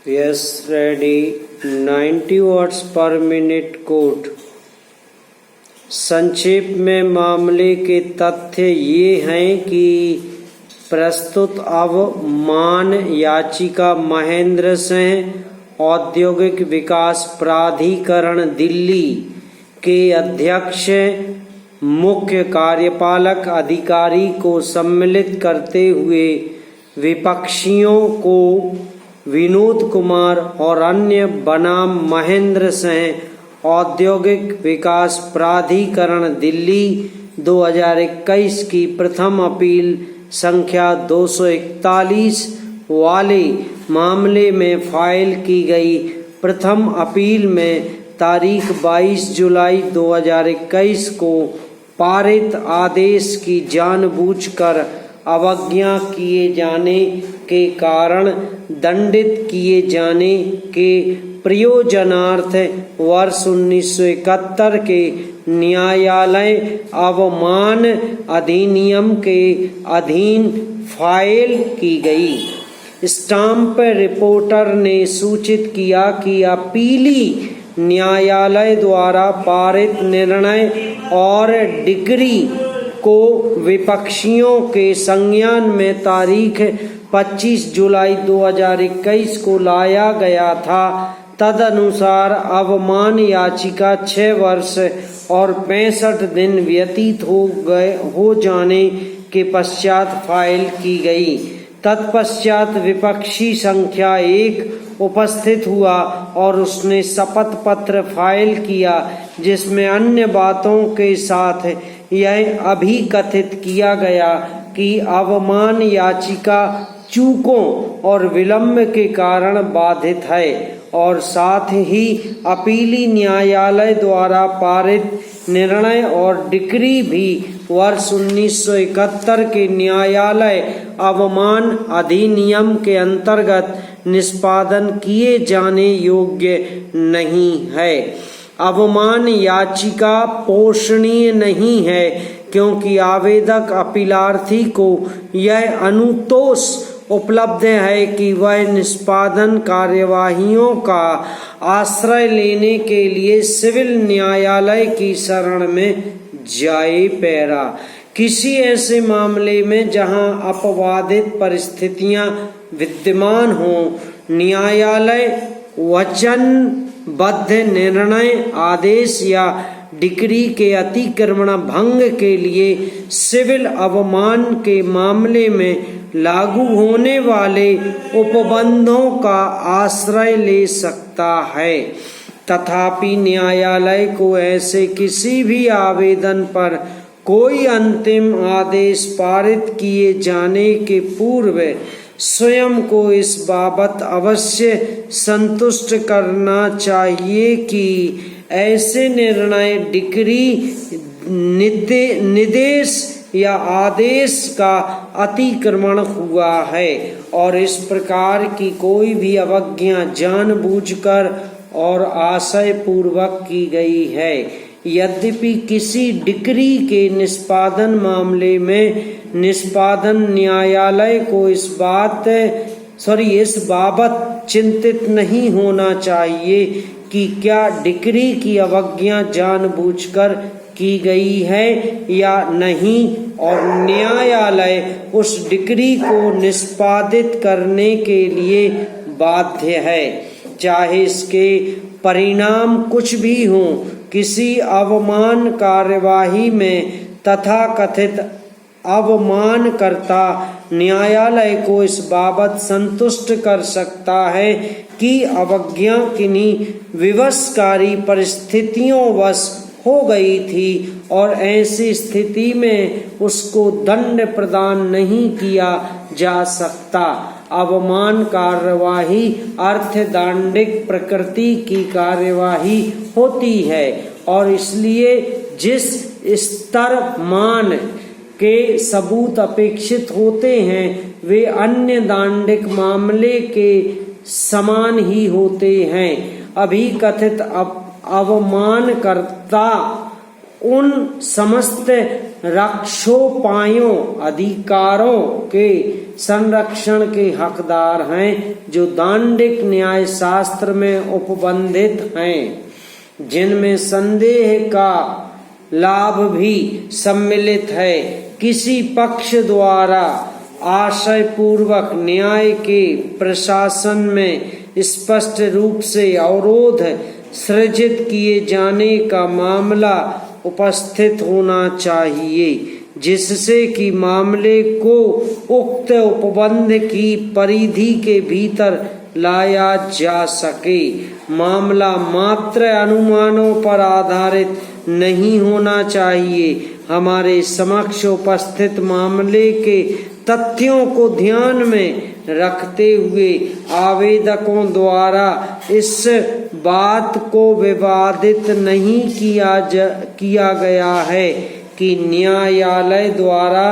Yes, ready. 90 watts per minute code. संक्षेप में मामले के तथ्य ये हैं कि प्रस्तुत अवमान याचिका महेंद्र सिंह औद्योगिक विकास प्राधिकरण दिल्ली के अध्यक्ष मुख्य कार्यपालक अधिकारी को सम्मिलित करते हुए विपक्षियों को विनोद कुमार और अन्य बनाम महेंद्र सिंह औद्योगिक विकास प्राधिकरण दिल्ली 2021 की प्रथम अपील संख्या 241 वाले मामले में फाइल की गई। प्रथम अपील में तारीख 22 जुलाई 2021 को पारित आदेश की जानबूझकर अवज्ञा किए जाने के कारण दंडित किए जाने के प्रयोजनार्थ वर्ष 1971 के न्यायालय अवमान अधिनियम के अधीन फाइल की गई। स्टाम्प रिपोर्टर ने सूचित किया कि अपीली न्यायालय द्वारा पारित निर्णय और डिक्री को विपक्षियों के संज्ञान में तारीख 25 जुलाई 2021 को लाया गया था। तदनुसार अवमान याचिका 6 वर्ष और 65 दिन व्यतीत हो जाने के पश्चात फाइल की गई। तत्पश्चात विपक्षी संख्या 1 उपस्थित हुआ और उसने शपथ पत्र फाइल किया, जिसमें अन्य बातों के साथ यह अभिकथित किया गया कि अवमान याचिका चूकों और विलंब के कारण बाधित है और साथ ही अपीली न्यायालय द्वारा पारित निर्णय और डिक्री भी वर्ष 1971 के न्यायालय अवमान अधिनियम के अंतर्गत निष्पादन किए जाने योग्य नहीं है। अवमान याचिका पोषणीय नहीं है क्योंकि आवेदक अपीलार्थी को यह अनुतोष उपलब्ध है कि वह निष्पादन कार्यवाहियों का आश्रय लेने के लिए सिविल न्यायालय की शरण में जाए। पैरा किसी ऐसे मामले में जहां अपवादित परिस्थितियां विद्यमान हों, न्यायालय वचनबद्ध निर्णय आदेश या डिक्री के अतिक्रमण भंग के लिए सिविल अवमान के मामले में लागू होने वाले उपबंधों का आश्रय ले सकता है। तथापि न्यायालय को ऐसे किसी भी आवेदन पर कोई अंतिम आदेश पारित किए जाने के पूर्व स्वयं को इस बाबत अवश्य संतुष्ट करना चाहिए कि ऐसे निर्णय, डिक्री, निर्देश या आदेश का अतिक्रमण हुआ है और इस प्रकार की कोई भी अवज्ञा जानबूझकर और आशय पूर्वक की गई है। यद्यपि किसी डिक्री के निष्पादन मामले में निष्पादन न्यायालय को इस बाबत चिंतित नहीं होना चाहिए कि क्या डिक्री की अवज्ञा जानबूझकर की गई है या नहीं और न्यायालय उस डिक्री को निष्पादित करने के लिए बाध्य है, चाहे इसके परिणाम कुछ भी हों। किसी अवमान कार्यवाही में तथाकथित अवमानकर्ता न्यायालय को इस बाबत संतुष्ट कर सकता है कि अवज्ञा किन्हीं विवशकारी परिस्थितियों वश हो गई थी और ऐसी स्थिति में उसको दंड प्रदान नहीं किया जा सकता। अवमान कार्यवाही अर्थदांडिक प्रकृति की कार्यवाही होती है और इसलिए जिस स्तर मान के सबूत अपेक्षित होते हैं वे अन्य दांडिक मामले के समान ही होते हैं। अभिकथित अवमानकर्ता उन समस्त रक्षोपायों अधिकारों के संरक्षण के हकदार हैं जो दांडिक न्याय शास्त्र में उपबंधित हैं, जिनमें संदेह का लाभ भी सम्मिलित है। किसी पक्ष द्वारा आशय पूर्वक न्याय के प्रशासन में स्पष्ट रूप से अवरोध सृजित किए जाने का मामला उपस्थित होना चाहिए, जिससे कि मामले को उक्त उपबंध की परिधि के भीतर लाया जा सके। मामला मात्र अनुमानों पर आधारित नहीं होना चाहिए। हमारे समक्ष उपस्थित मामले के तथ्यों को ध्यान में रखते हुए आवेदकों द्वारा इस बात को विवादित नहीं किया गया है कि न्यायालय द्वारा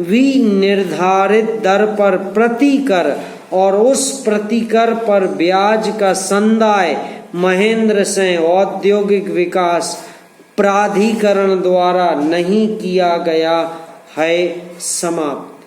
विनिर्धारित दर पर प्रतिकर और उस प्रतिकर पर ब्याज का संदाय महेंद्र सिंह औद्योगिक विकास प्राधिकरण द्वारा नहीं किया गया है। समाप्त।